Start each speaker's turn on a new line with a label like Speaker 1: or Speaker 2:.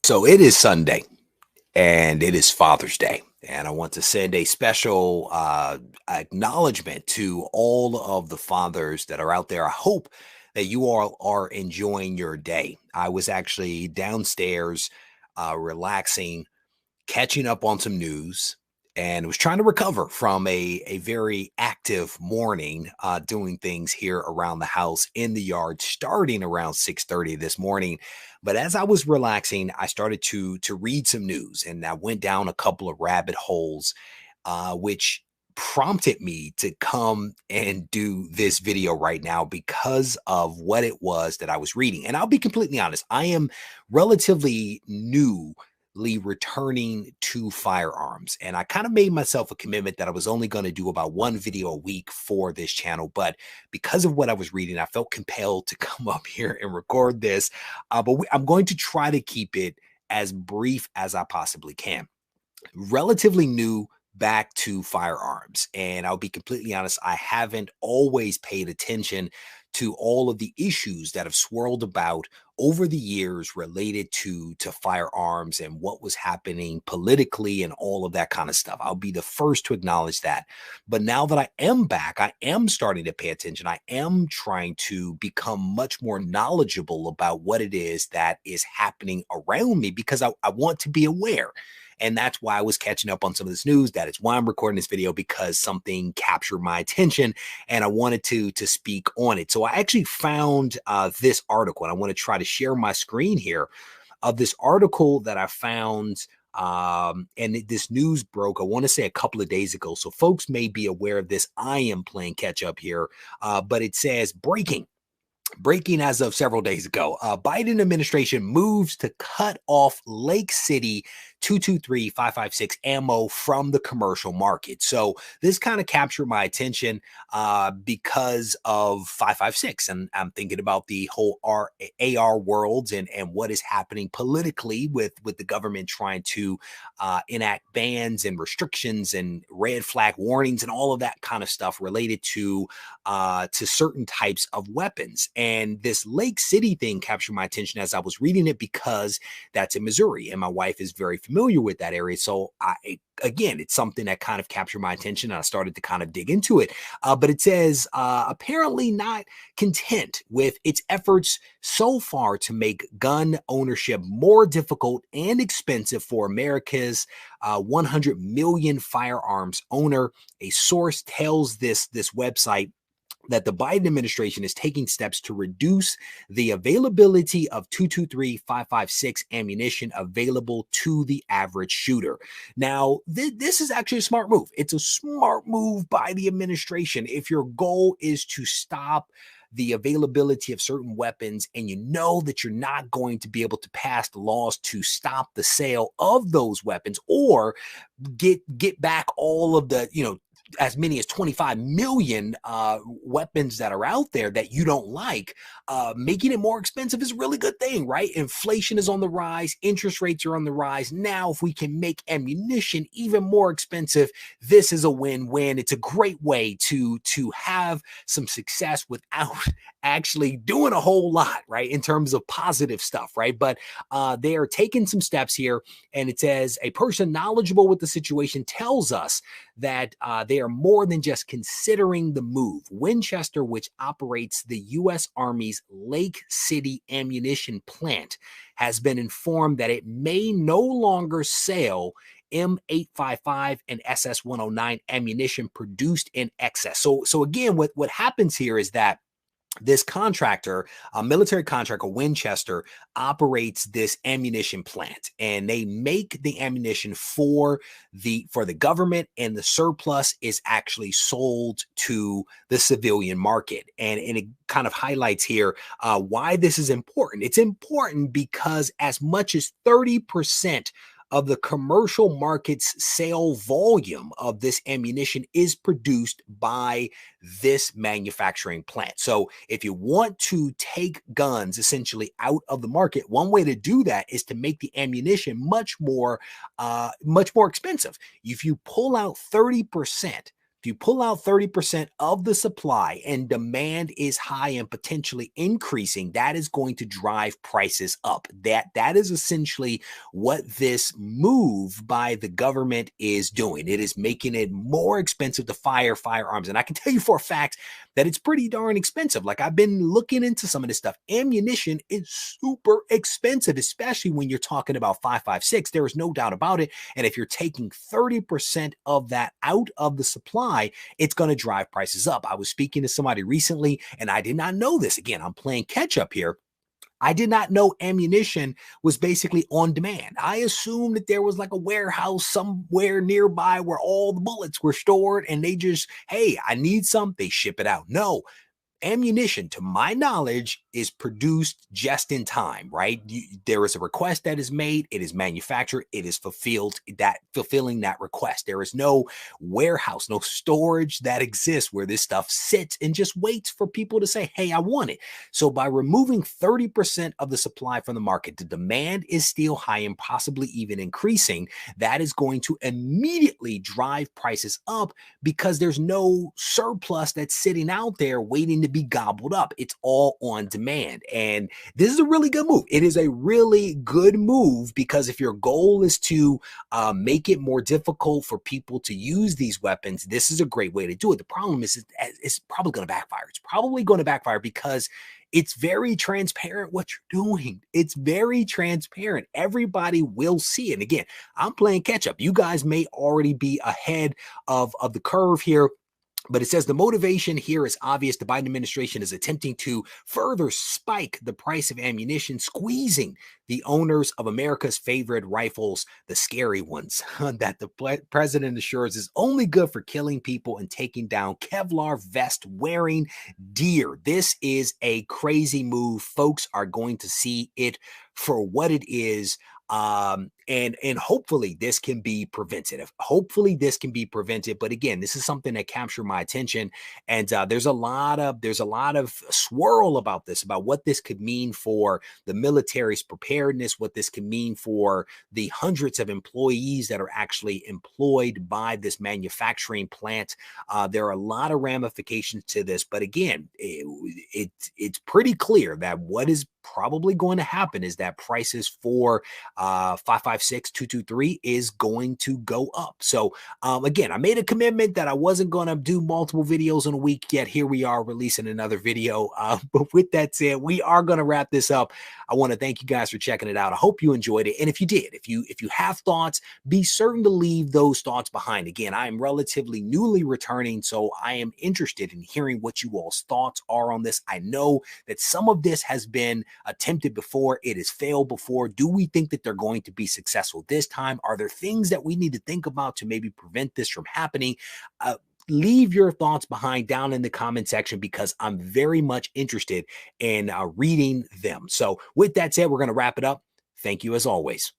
Speaker 1: So it is Sunday and it is Father's Day. And I want to send a special acknowledgement to all of the fathers that are out there. I hope that you all are enjoying your day. I was actually downstairs relaxing, catching up on some news, and was trying to recover from a very active morning, doing things here around the house in the yard starting around 6:30 this morning. But as I was relaxing, I started to read some news, and I went down a couple of rabbit holes, which prompted me to come and do this video right now because of what it was that I was reading. And I'll be completely honest, I am relatively new returning to firearms. And I kind of made myself a commitment that I was only going to do about one video a week for this channel. But because of what I was reading, I felt compelled to come up here and record this. I'm going to try to keep it as brief as I possibly can. Relatively new back to firearms. And I'll be completely honest, I haven't always paid attention to all of the issues that have swirled about over the years related to firearms and what was happening politically and all of that kind of stuff. I'll be the first to acknowledge that. But now that I am back, I am starting to pay attention. I am trying to become much more knowledgeable about what it is that is happening around me because I want to be aware. And that's why I was catching up on some of this news. That is why I'm recording this video, because something captured my attention and I wanted to speak on it. So I actually found this article, and I want to try to share my screen here of this article that I found. This news broke, I want to say a couple of days ago. So folks may be aware of this. I am playing catch up here, but it says breaking as of several days ago. Biden administration moves to cut off Lake City 223-556 ammo from the commercial market. So this kind of captured my attention because of 556. And I'm thinking about the whole AR worlds and what is happening politically with the government trying to enact bans and restrictions and red flag warnings and all of that kind of stuff related to certain types of weapons. And this Lake City thing captured my attention as I was reading it because that's in Missouri and my wife is very familiar with that area. So again, it's something that kind of captured my attention and I started to kind of dig into it. But it says, apparently not content with its efforts so far to make gun ownership more difficult and expensive for America's 100 million firearms owner. A source tells this website that the Biden administration is taking steps to reduce the availability of 223-556 ammunition available to the average shooter. Now, this is actually a smart move. It's a smart move by the administration. If your goal is to stop the availability of certain weapons and you know that you're not going to be able to pass the laws to stop the sale of those weapons or get back all of the, as many as 25 million weapons that are out there that you don't like, making it more expensive is a really good thing, right? Inflation is on the rise. Interest rates are on the rise. Now, if we can make ammunition even more expensive, this is a win-win. It's a great way to have some success without actually doing a whole lot, right? In terms of positive stuff, right? But they are taking some steps here. And it says a person knowledgeable with the situation tells us that they are more than just considering the move. Winchester, which operates the U.S. Army's Lake City ammunition plant, has been informed that it may no longer sell M855 and SS109 ammunition produced in excess. So again, what happens here is that this contractor, a military contractor, Winchester, operates this ammunition plant, and they make the ammunition for the government, and the surplus is actually sold to the civilian market. And it kind of highlights here why this is important. It's important because as much as 30% of the commercial market's sale volume of this ammunition is produced by this manufacturing plant. So if you want to take guns essentially out of the market, one way to do that is to make the ammunition much more expensive. If you pull out 30% if you pull out 30% of the supply and demand is high and potentially increasing, that is going to drive prices up. That is essentially what this move by the government is doing. It is making it more expensive to fire firearms. And I can tell you for a fact that it's pretty darn expensive. Like, I've been looking into some of this stuff. Ammunition is super expensive, especially when you're talking about 5.56. There is no doubt about it. And if you're taking 30% of that out of the supply, it's going to drive prices up. I was speaking to somebody recently, and I did not know this. Again, I'm playing catch up here. I did not know ammunition was basically on demand. I assumed that there was like a warehouse somewhere nearby where all the bullets were stored and they just, hey, I need some, they ship it out. No, ammunition, to my knowledge, is produced just in time, right? There is a request that is made, it is manufactured, it is fulfilling that request. There is no warehouse, no storage that exists where this stuff sits and just waits for people to say, hey, I want it. So by removing 30% of the supply from the market, the demand is still high and possibly even increasing. That is going to immediately drive prices up because there's no surplus that's sitting out there waiting to be gobbled up. It's all on demand. And this is a really good move. It is a really good move because if your goal is to make it more difficult for people to use these weapons, this is a great way to do it. The problem is it's probably going to backfire. It's probably going to backfire because it's very transparent what you're doing. It's very transparent. Everybody will see it. And again, I'm playing catch up. You guys may already be ahead of the curve here. But it says the motivation here is obvious. The Biden administration is attempting to further spike the price of ammunition, squeezing the owners of America's favorite rifles, the scary ones, that the president assures is only good for killing people and taking down Kevlar vest wearing deer. This is a crazy move. Folks are going to see it for what it is. And hopefully this can be prevented. Hopefully this can be prevented. But again, this is something that captured my attention. And there's a lot of swirl about this, about what this could mean for the military's preparedness, what this can mean for the hundreds of employees that are actually employed by this manufacturing plant. There are a lot of ramifications to this. But again, it's pretty clear that what is probably going to happen is that prices for 5.56, 223 is going to go up. So again, I made a commitment that I wasn't going to do multiple videos in a week, yet here we are releasing another video. But with that said, we are going to wrap this up. I want to thank you guys for checking it out. I hope you enjoyed it. And if you did, if you have thoughts, be certain to leave those thoughts behind. Again, I am relatively newly returning, so I am interested in hearing what you all's thoughts are on this. I know that some of this has been attempted before. It has failed before. Do we think that they're going to be successful this time? Are there things that we need to think about to maybe prevent this from happening? Leave your thoughts behind down in the comment section because I'm very much interested in reading them. So with that said, we're going to wrap it up. Thank you as always.